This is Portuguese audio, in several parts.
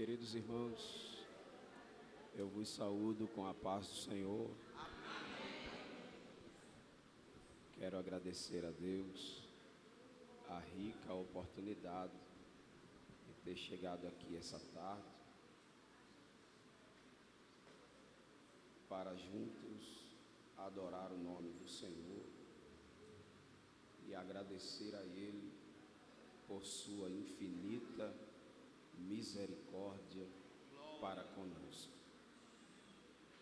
Queridos irmãos, eu vos saúdo com a paz do Senhor. Quero agradecer a Deus a rica oportunidade de ter chegado aqui essa tarde para juntos adorar o nome do Senhor e agradecer a Ele por sua infinita misericórdia para conosco.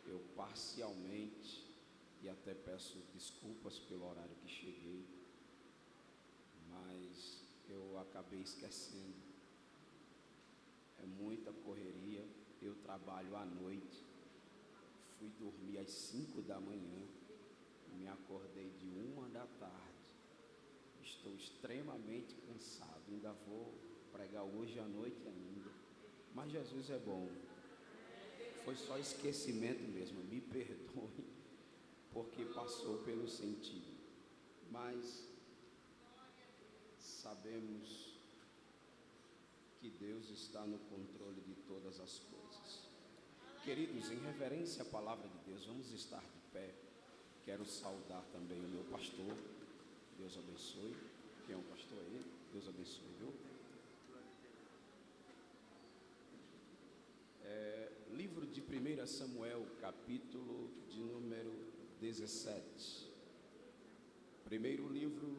Eu parcialmente, e até peço desculpas pelo horário que cheguei, mas eu acabei esquecendo. É muita correria, eu trabalho à noite, fui dormir às 5 da manhã, me acordei de 1 da tarde, estou extremamente cansado, ainda vou pregar hoje à noite ainda, mas Jesus é bom. Foi só esquecimento mesmo, me perdoe, porque passou pelo sentido, mas sabemos que Deus está no controle de todas as coisas. Queridos, em reverência à palavra de Deus, vamos estar de pé. Quero saudar também o meu pastor, Deus abençoe. Quem é o pastor aí? Deus abençoe, viu? Livro de 1 Samuel, capítulo de número 17. Primeiro livro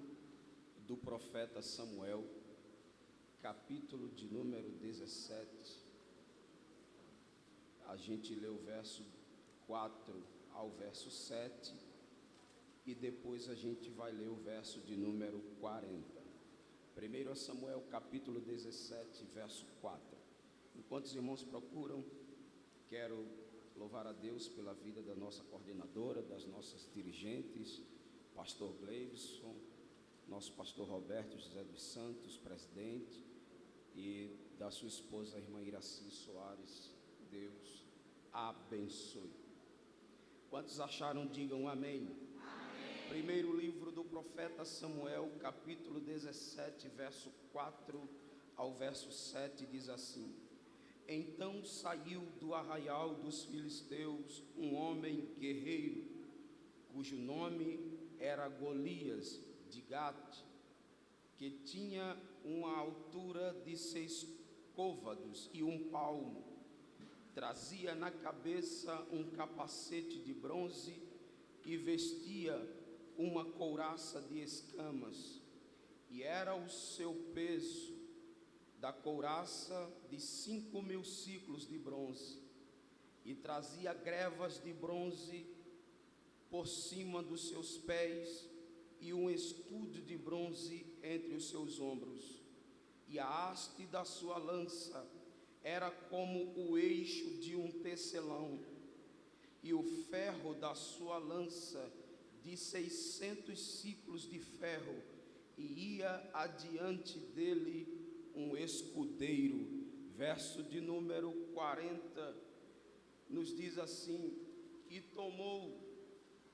do profeta Samuel, capítulo de número 17. A gente lê o verso 4 ao verso 7 e depois a gente vai ler o verso de número 40. 1 Samuel, capítulo 17, verso 4. Enquanto os irmãos procuram, quero louvar a Deus pela vida da nossa coordenadora, das nossas dirigentes, pastor Gleibson, nosso pastor Roberto José dos Santos, presidente, e da sua esposa, a irmã Iraci Soares. Deus abençoe. Quantos acharam, digam amém. Amém. Primeiro livro do profeta Samuel, capítulo 17, verso 4 ao verso 7, diz assim: Então saiu do arraial dos filisteus um homem guerreiro, cujo nome era Golias de Gate, que tinha uma altura de 6 côvados e 1 palmo. Trazia na cabeça um capacete de bronze e vestia uma couraça de escamas, e era o seu peso da couraça de 5.000 siclos de bronze, e trazia grevas de bronze por cima dos seus pés, e um escudo de bronze entre os seus ombros, e a haste da sua lança era como o eixo de um tecelão, e o ferro da sua lança de 600 ciclos de ferro, e ia adiante dele um escudeiro. Verso de número 40 nos diz assim: e tomou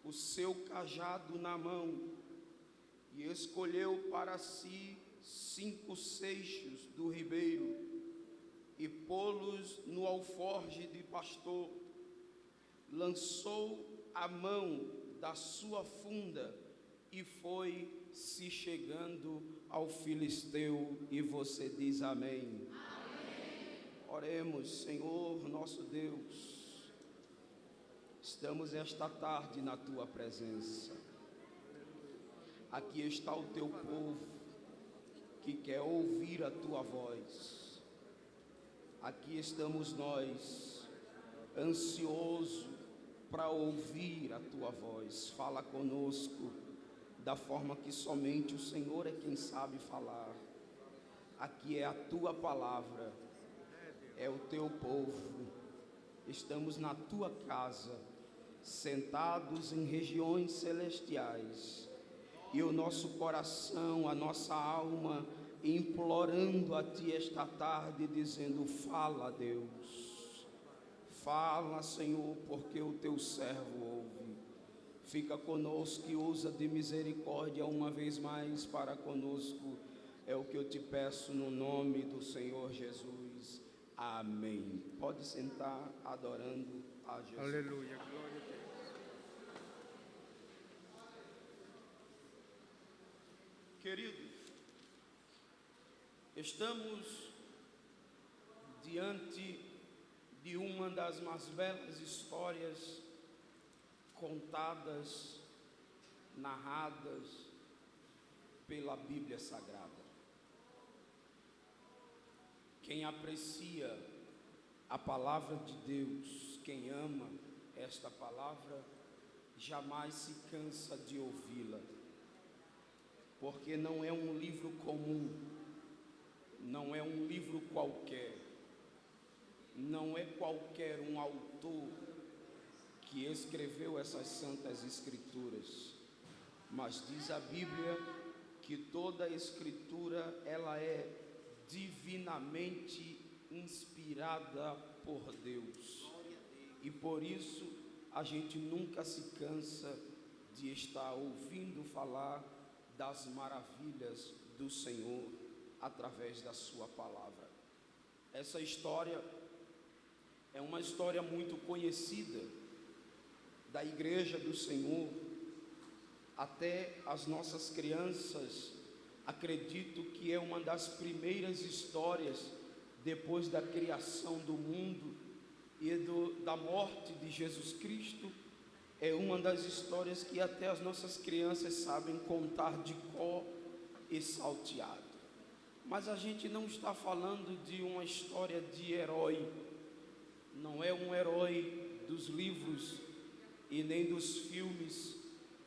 o seu cajado na mão, e escolheu para si 5 seixos do ribeiro, e pô-los no alforje de pastor. Lançou a mão da sua funda e foi se chegando ao filisteu. E você diz amém. Amém. Oremos. Senhor nosso Deus, estamos esta tarde na tua presença. Aqui está o teu povo que quer ouvir a tua voz. Aqui estamos nós, ansioso para ouvir a tua voz. Fala conosco da forma que somente o Senhor é quem sabe falar. Aqui é a tua palavra, é o teu povo. Estamos na tua casa, sentados em regiões celestiais, e o nosso coração, a nossa alma, implorando a ti esta tarde, dizendo: fala, Deus, fala, Senhor, porque o teu servo ouve. Fica conosco e usa de misericórdia uma vez mais para conosco, é o que eu te peço no nome do Senhor Jesus. Amém. Pode sentar adorando a Jesus. Aleluia, glória a Deus. Queridos, estamos diante de uma das mais belas histórias contadas, narradas pela Bíblia Sagrada. Quem aprecia a palavra de Deus, quem ama esta palavra, jamais se cansa de ouvi-la, porque não é um livro comum, não é um livro qualquer, não é qualquer um autor que escreveu essas santas escrituras, mas diz a Bíblia que toda a escritura ela é divinamente inspirada por Deus, e por isso a gente nunca se cansa de estar ouvindo falar das maravilhas do Senhor através da sua palavra. Essa história é uma história muito conhecida da Igreja do Senhor. Até as nossas crianças, acredito que é uma das primeiras histórias depois da criação do mundo e da morte de Jesus Cristo. É uma das histórias que até as nossas crianças sabem contar de cor e salteado. Mas a gente não está falando de uma história de herói, não é um herói dos livros e nem dos filmes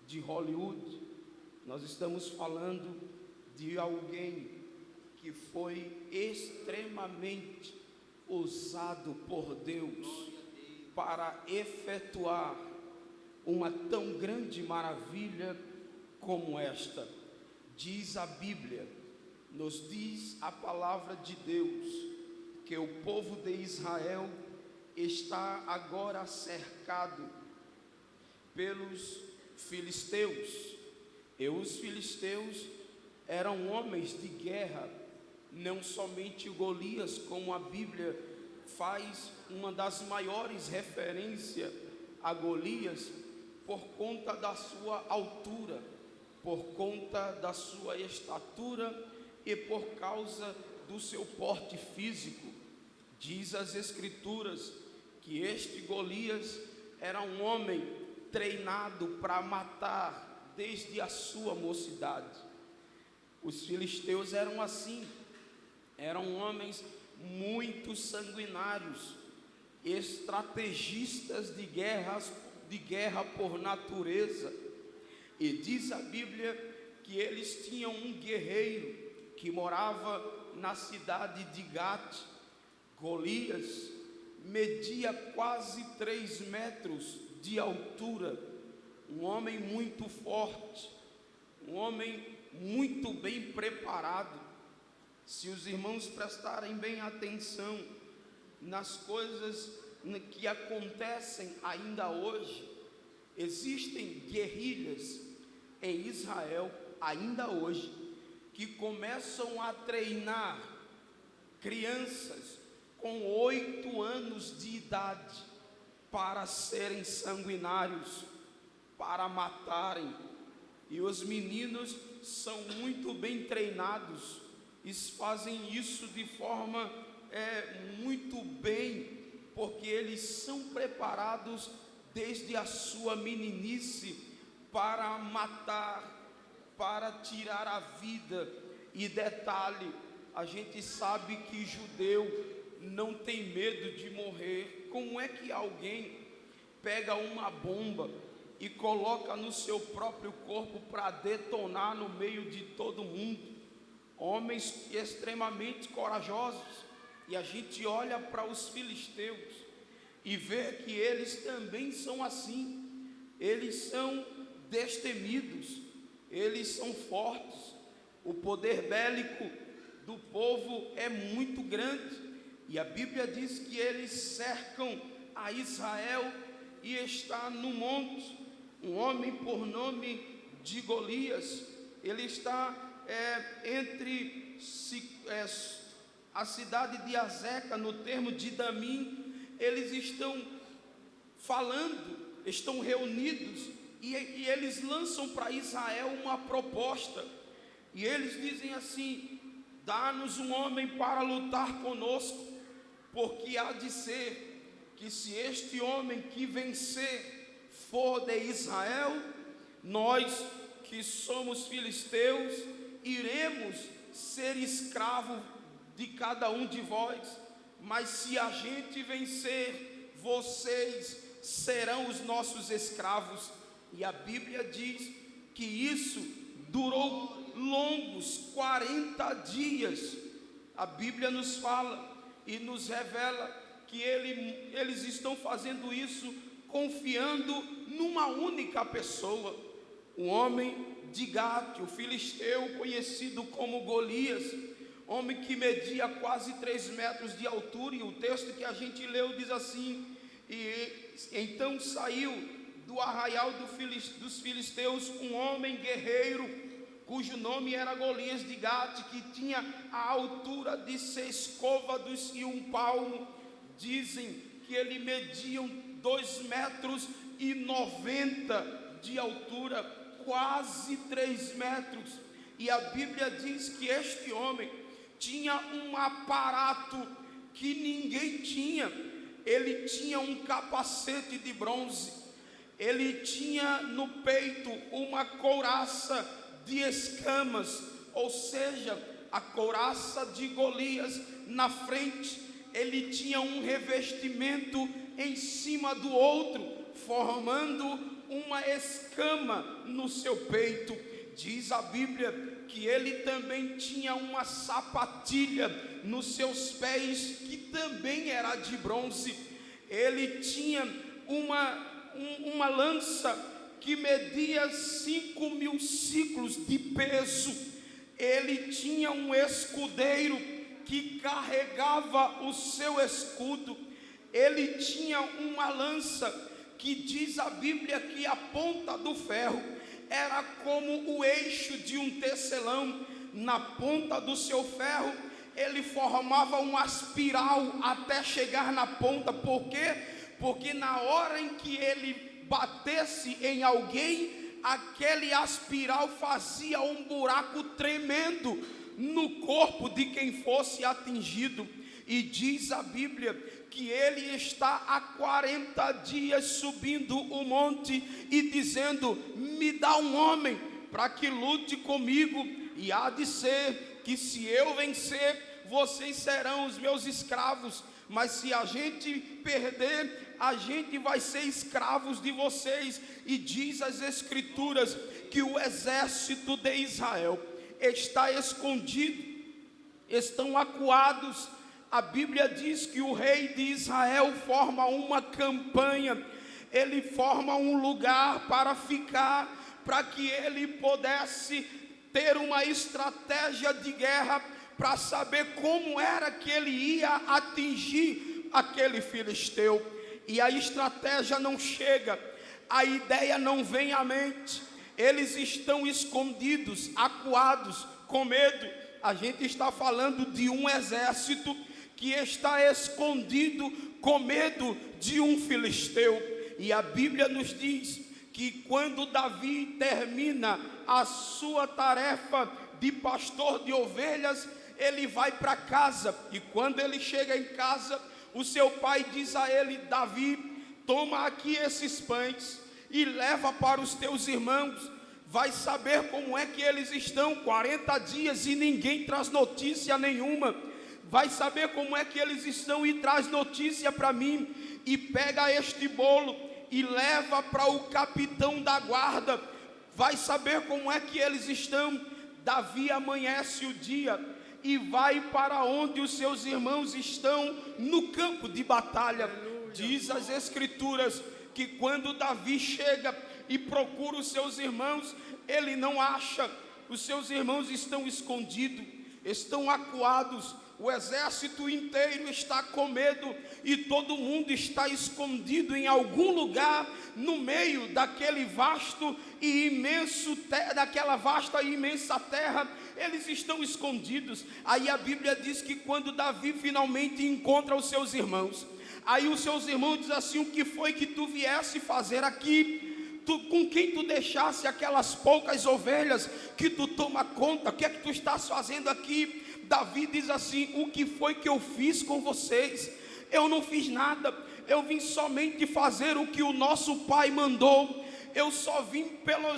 de Hollywood. Nós estamos falando de alguém que foi extremamente usado por Deus para efetuar uma tão grande maravilha como esta. Diz a Bíblia, nos diz a palavra de Deus, que o povo de Israel está agora cercado pelos filisteus. E os filisteus eram homens de guerra, não somente Golias, como a Bíblia faz uma das maiores referências a Golias, por conta da sua altura, por conta da sua estatura e por causa do seu porte físico. Diz as Escrituras que este Golias era um homem treinado para matar desde a sua mocidade. Os filisteus eram assim, eram homens muito sanguinários, estrategistas de guerra por natureza. E diz a Bíblia que eles tinham um guerreiro que morava na cidade de Gate. Golias media quase 3 metros de altura, um homem muito forte, um homem muito bem preparado. Se os irmãos prestarem bem atenção nas coisas que acontecem ainda hoje, existem guerrilhas em Israel ainda hoje que começam a treinar crianças com 8 anos de idade para serem sanguinários, para matarem. E os meninos são muito bem treinados e fazem isso de forma muito bem, porque eles são preparados desde a sua meninice para matar, para tirar a vida. E detalhe, a gente sabe que judeu não tem medo de morrer. Como é que alguém pega uma bomba e coloca no seu próprio corpo para detonar no meio de todo mundo? Homens extremamente corajosos. E a gente olha para os filisteus e vê que eles também são assim. Eles são destemidos, eles são fortes. O poder bélico do povo é muito grande. E a Bíblia diz que eles cercam a Israel e está no monte um homem por nome de Golias. Ele está entre a cidade de Azeca, no termo de Damim, eles estão falando, estão reunidos, e eles lançam para Israel uma proposta, e eles dizem assim: dá-nos um homem para lutar conosco, porque há de ser que se este homem que vencer for de Israel, nós que somos filisteus, iremos ser escravos de cada um de vós, mas se a gente vencer, vocês serão os nossos escravos. E a Bíblia diz que isso durou longos 40 dias. A Bíblia nos fala e nos revela que eles estão fazendo isso confiando numa única pessoa, o homem de Gate, o filisteu conhecido como Golias, homem que media quase 3 metros de altura, e o texto que a gente leu diz assim: e então saiu do arraial dos filisteus um homem guerreiro, cujo nome era Golias de Gate, que tinha a altura de 6 côvados e 1 palmo. Dizem que ele media 2,90 metros de altura, quase 3 metros. E a Bíblia diz que este homem tinha um aparato que ninguém tinha. Ele tinha um capacete de bronze, ele tinha no peito uma couraça de escamas, ou seja, a couraça de Golias na frente. Ele tinha um revestimento em cima do outro, formando uma escama no seu peito. Diz a Bíblia que ele também tinha uma sapatilha nos seus pés, que também era de bronze. Ele tinha uma lança que media 5.000 ciclos de peso. Ele tinha um escudeiro que carregava o seu escudo. Ele tinha uma lança que diz a Bíblia que a ponta do ferro era como o eixo de um tecelão. Na ponta do seu ferro ele formava uma espiral até chegar na ponta. Por quê? Porque na hora em que ele batesse em alguém, aquele espiral fazia um buraco tremendo no corpo de quem fosse atingido. E diz a Bíblia que ele está há 40 dias subindo o monte e dizendo: me dá um homem para que lute comigo, e há de ser que se eu vencer, vocês serão os meus escravos, mas se a gente perder, a gente vai ser escravos de vocês. E diz as Escrituras que o exército de Israel está escondido, estão acuados. A Bíblia diz que o rei de Israel forma uma campanha, ele forma um lugar para ficar, para que ele pudesse ter uma estratégia de guerra, para saber como era que ele ia atingir aquele filisteu. E a estratégia não chega, a ideia não vem à mente. Eles estão escondidos, acuados, com medo. A gente está falando de um exército que está escondido com medo de um filisteu. E a Bíblia nos diz que quando Davi termina a sua tarefa de pastor de ovelhas, ele vai para casa. E quando ele chega em casa, o seu pai diz a ele: Davi, toma aqui esses pães e leva para os teus irmãos. Vai saber como é que eles estão, 40 dias e ninguém traz notícia nenhuma. Vai saber como é que eles estão e traz notícia para mim. E pega este bolo e leva para o capitão da guarda. Vai saber como é que eles estão. Davi amanhece o dia e vai para onde os seus irmãos estão, no campo de batalha. Aleluia. Diz as Escrituras que quando Davi chega e procura os seus irmãos, ele não acha. Os seus irmãos estão escondidos, estão acuados, o exército inteiro está com medo e todo mundo está escondido em algum lugar no meio daquele vasto e imenso, daquela vasta e imensa terra. Eles estão escondidos. Aí a Bíblia diz que quando Davi finalmente encontra os seus irmãos, aí os seus irmãos dizem assim: o que foi que tu viesse fazer aqui? Com quem tu deixasse aquelas poucas ovelhas que tu toma conta? O que é que tu estás fazendo aqui? Davi diz assim: o que foi que eu fiz com vocês? Eu não fiz nada, eu vim somente fazer o que o nosso pai mandou. Eu só vim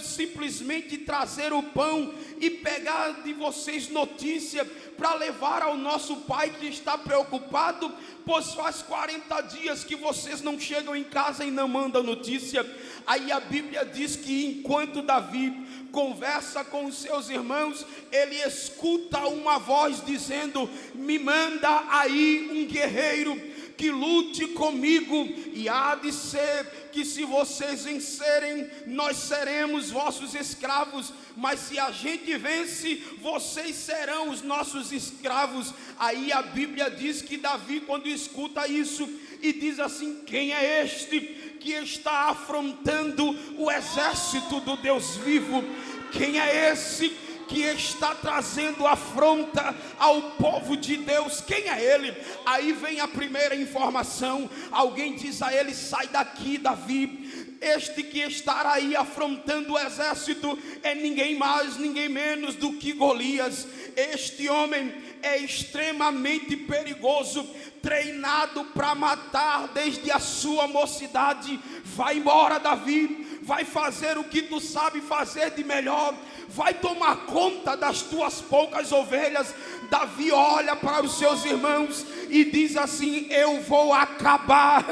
simplesmente trazer o pão e pegar de vocês notícia para levar ao nosso pai, que está preocupado, pois faz 40 dias que vocês não chegam em casa e não mandam notícia. Aí a Bíblia diz que enquanto Davi conversa com os seus irmãos, ele escuta uma voz dizendo: me manda aí um guerreiro que lute comigo, e há de ser que se vocês vencerem, nós seremos vossos escravos, mas se a gente vence, vocês serão os nossos escravos. Aí a Bíblia diz que Davi, quando escuta isso, e diz assim: quem é este que está afrontando o exército do Deus vivo? Quem é esse que está trazendo afronta ao povo de Deus? Quem é ele? Aí vem a primeira informação. Alguém diz a ele: sai daqui, Davi. Este que está aí afrontando o exército é ninguém mais, ninguém menos do que Golias. Este homem é extremamente perigoso, treinado para matar desde a sua mocidade. Vai embora, Davi. Vai fazer o que tu sabe fazer de melhor. Vai tomar conta das tuas poucas ovelhas. Davi olha para os seus irmãos e diz assim: eu vou acabar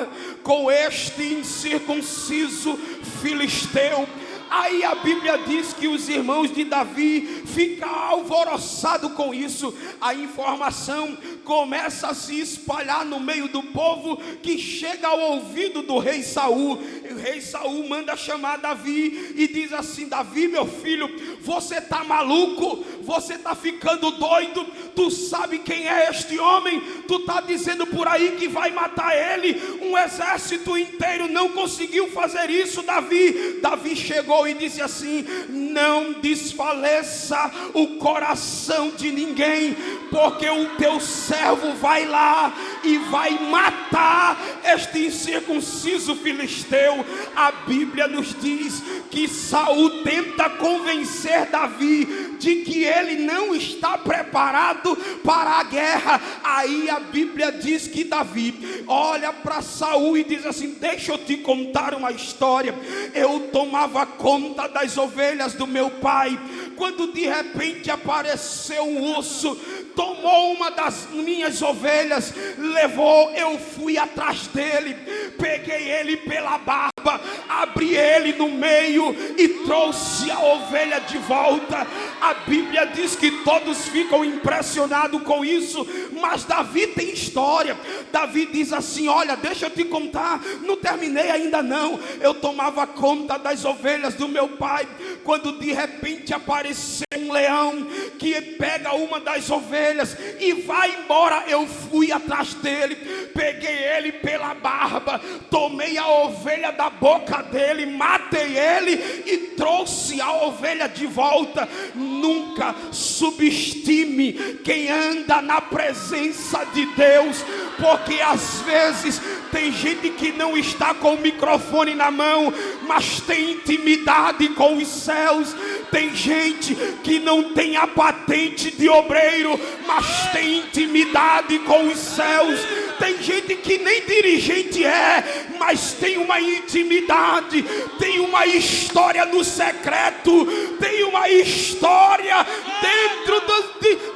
com este incircunciso filisteu. Aí a Bíblia diz que os irmãos de Davi ficam alvoroçados com isso. A informação começa a se espalhar no meio do povo, que chega ao ouvido do rei Saul. O rei Saul manda chamar Davi e diz assim: Davi, meu filho, você está maluco? Você está ficando doido? Tu sabe quem é este homem? Tu está dizendo por aí que vai matar ele? Um exército inteiro não conseguiu fazer isso, Davi. Davi chegou e disse assim: não desfaleça o coração de ninguém, porque o teu servo vai lá e vai matar este incircunciso filisteu. A Bíblia nos diz que Saul tenta convencer Davi de que ele não está preparado para a guerra. Aí a Bíblia diz que Davi olha para Saul e diz assim: deixa eu te contar uma história. Eu tomava conta das ovelhas do meu pai, quando de repente apareceu um urso, tomou uma das minhas ovelhas, levou, eu fui atrás dele, peguei ele pela barba, abri ele no meio e trouxe a ovelha de volta. A Bíblia diz que todos ficam impressionados com isso, mas Davi tem história. Davi diz assim: olha, deixa eu te contar, não terminei ainda não. Eu tomava conta das ovelhas do meu pai, quando de repente apareceu um leão que pega uma das ovelhas e vai embora. Eu fui atrás dele, peguei ele pela barba, tomei a ovelha da boca dele, matei ele e trouxe a ovelha de volta. Nunca subestime quem anda na presença de Deus, porque às vezes tem gente que não está com o microfone na mão, mas tem intimidade com os céus. Tem gente que não tem a patente de obreiro, mas tem intimidade com os céus. Tem gente que nem dirigente é, mas tem uma intimidade, tem uma história no secreto, tem uma história dentro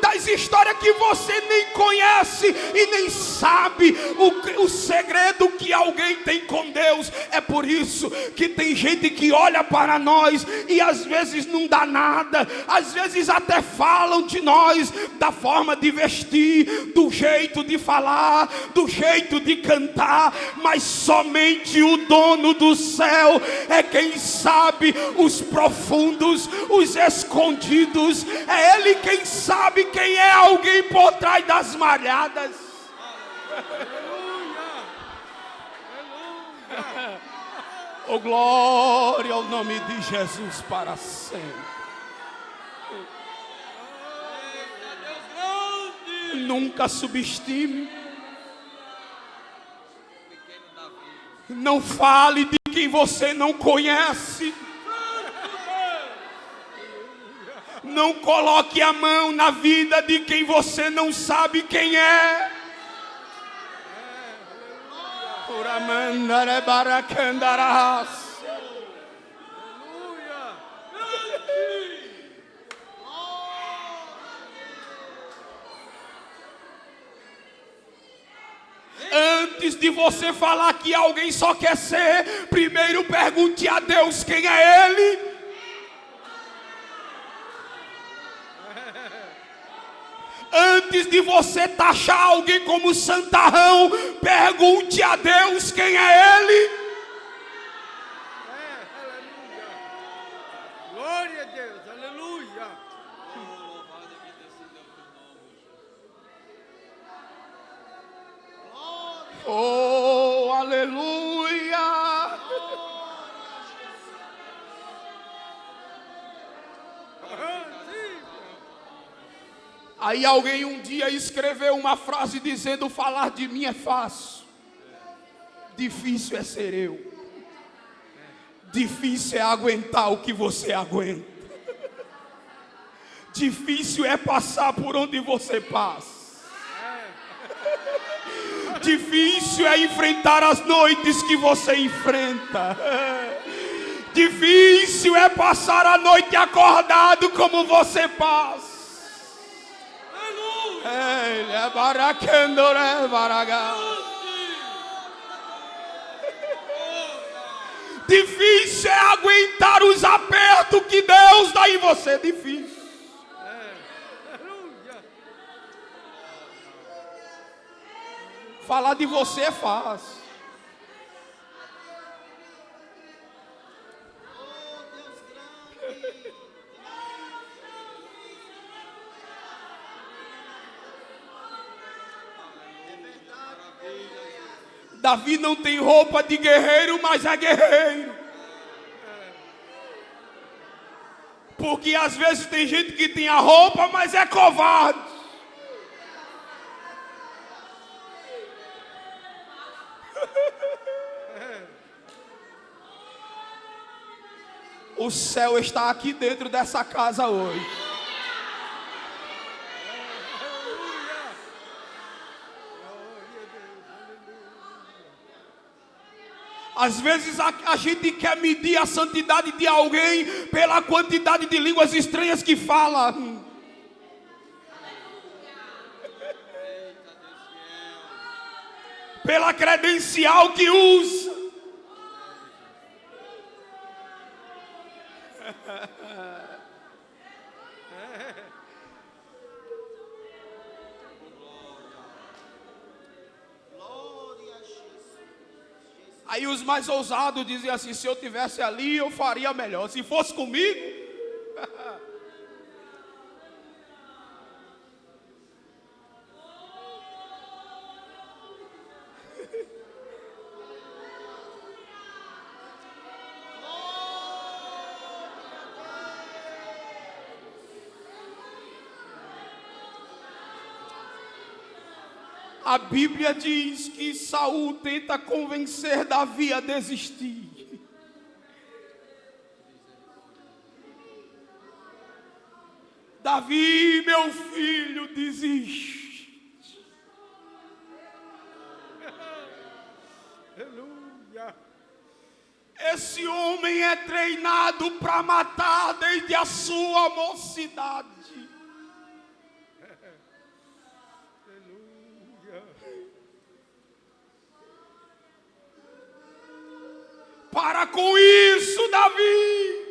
das histórias que você nem conhece e nem sabe o segredo que alguém tem com Deus. É por isso que tem gente que olha para nós e às vezes não dá nada, às vezes até falam de nós, da forma de vestir, do jeito de falar, do jeito de cantar, mas somente somente o dono do céu é quem sabe os profundos, os escondidos. É Ele quem sabe quem é alguém por trás das malhadas. Oh, glória ao nome de Jesus para sempre. Nunca subestime. Não fale de quem você não conhece. Não coloque a mão na vida de quem você não sabe quem é. Antes de você falar que alguém só quer ser, primeiro pergunte a Deus quem é Ele. Antes de você taxar alguém como santarrão, pergunte a Deus quem é Ele. Glória a Deus, aleluia. Oh, aleluia. Aí alguém um dia escreveu uma frase dizendo: falar de mim é fácil, difícil é ser eu. Difícil é aguentar o que você aguenta. Difícil é passar por onde você passa. Difícil é enfrentar as noites que você enfrenta. Difícil é passar a noite acordado como você passa. Ele é baracandore baraga. Difícil é aguentar os apertos que Deus dá em você. Difícil. Falar de você é fácil. Davi não tem roupa de guerreiro, mas é guerreiro. Porque às vezes tem gente que tem a roupa, mas é covarde. O céu está aqui dentro dessa casa hoje. Às vezes a gente quer medir a santidade de alguém pela quantidade de línguas estranhas que fala. Pela credencial que usa. Aí os mais ousados dizem assim: se eu tivesse ali eu faria melhor. Se fosse comigo. A Bíblia diz que Saul tenta convencer Davi a desistir. Davi, meu filho, desiste. Aleluia. Esse homem é treinado para matar desde a sua mocidade. Para com isso, Davi.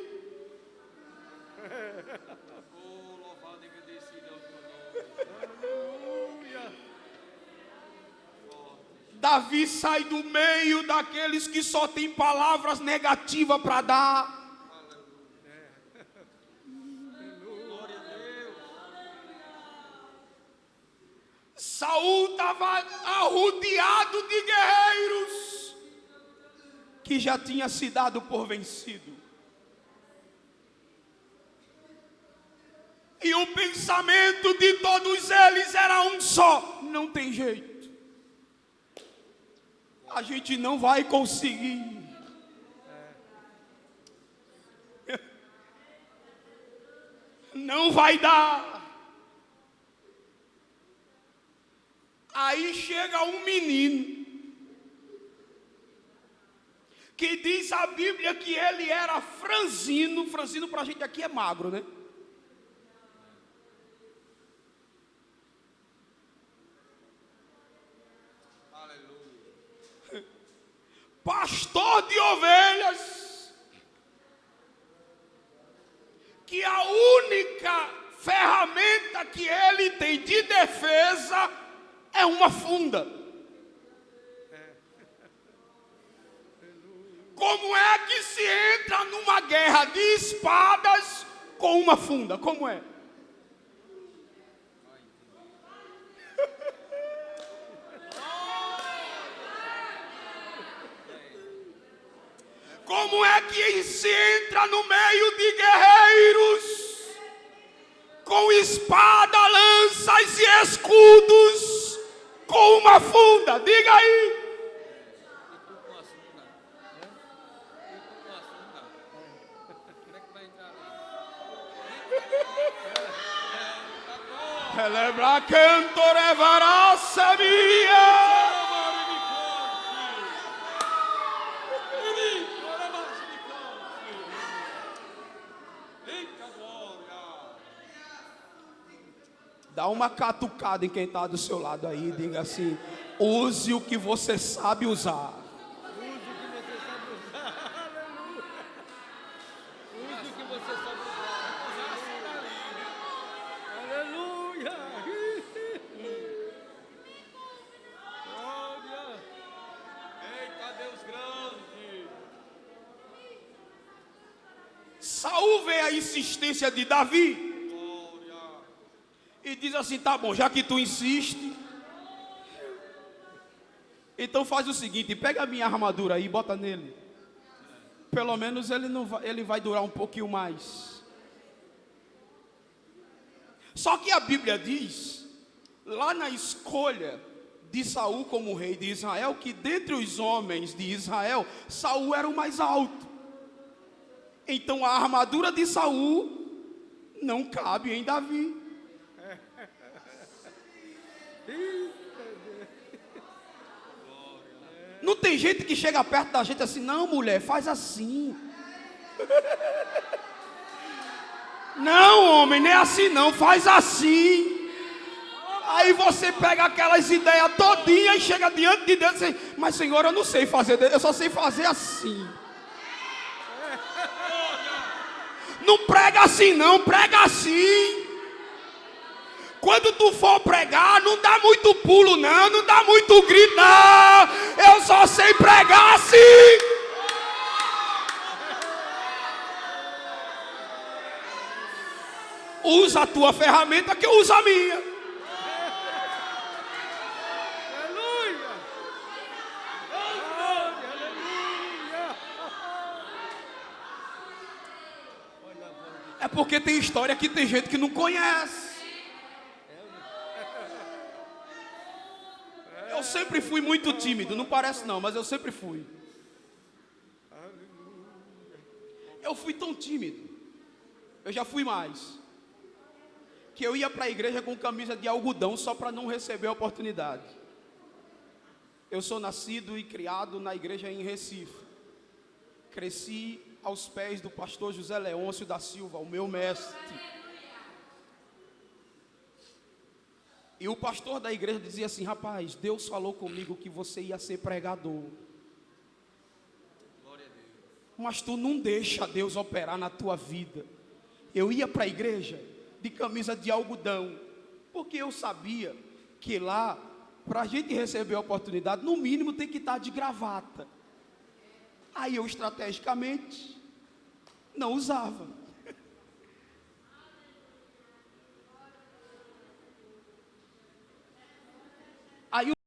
Louvado e agradecido ao teu nome. Aleluia. Davi sai do meio daqueles que só tem palavras negativas para dar. Glória a Deus. Saul estava arrodeado de guerreiros que já tinha se dado por vencido. E o pensamento de todos eles era um só: não tem jeito, a gente não vai conseguir. Não vai dar. Aí chega um menino, que diz a Bíblia que ele era franzino. Franzino para a gente aqui é magro, né? Aleluia. Pastor de ovelhas, que a única ferramenta que ele tem de defesa é uma funda. Como é que se entra numa guerra de espadas com uma funda? Como é? Como é que se entra no meio de guerreiros com espada, lanças e escudos com uma funda? Diga aí. E tu com a funda? E tu com a funda? Como é que vai entrar ali? Celebra cantore varassa mia. Dá uma catucada em quem está do seu lado aí, diga assim: use o que você sabe usar. Use o que você sabe usar. Aleluia. Glória. Eita, Deus grande. Saul vê a insistência de Davi e diz assim: tá bom, já que tu insiste, então faz o seguinte, pega a minha armadura aí e bota nele. Pelo menos ele vai durar um pouquinho mais. Só que a Bíblia diz, lá na escolha de Saul como rei de Israel, que dentre os homens de Israel, Saul era o mais alto. Então a armadura de Saul não cabe em Davi. Não tem gente que chega perto da gente assim: não, mulher, faz assim. Não, homem, não é assim não, faz assim. Aí você pega aquelas ideias todinhas e chega diante de Deus e diz: mas Senhor, eu não sei fazer, eu só sei fazer assim. Não prega assim não, prega assim. Quando tu for pregar, não dá muito pulo não, não dá muito grito não. Eu só sei pregar assim. Usa a tua ferramenta que eu uso a minha. Aleluia. Aleluia. É porque tem história que tem gente que não conhece. Eu sempre fui muito tímido, não parece não, mas eu sempre fui. Eu fui tão tímido, eu já fui mais, que eu ia para a igreja com camisa de algodão só para não receber a oportunidade. Eu sou nascido e criado na igreja em Recife. Cresci aos pés do pastor José Leôncio da Silva, o meu mestre. E o pastor da igreja dizia assim: rapaz, Deus falou comigo que você ia ser pregador. Glória a Deus. Mas tu não deixa Deus operar na tua vida. Eu ia para a igreja de camisa de algodão, porque eu sabia que lá para a gente receber a oportunidade, no mínimo tem que estar de gravata. Aí eu estrategicamente não usava. Aí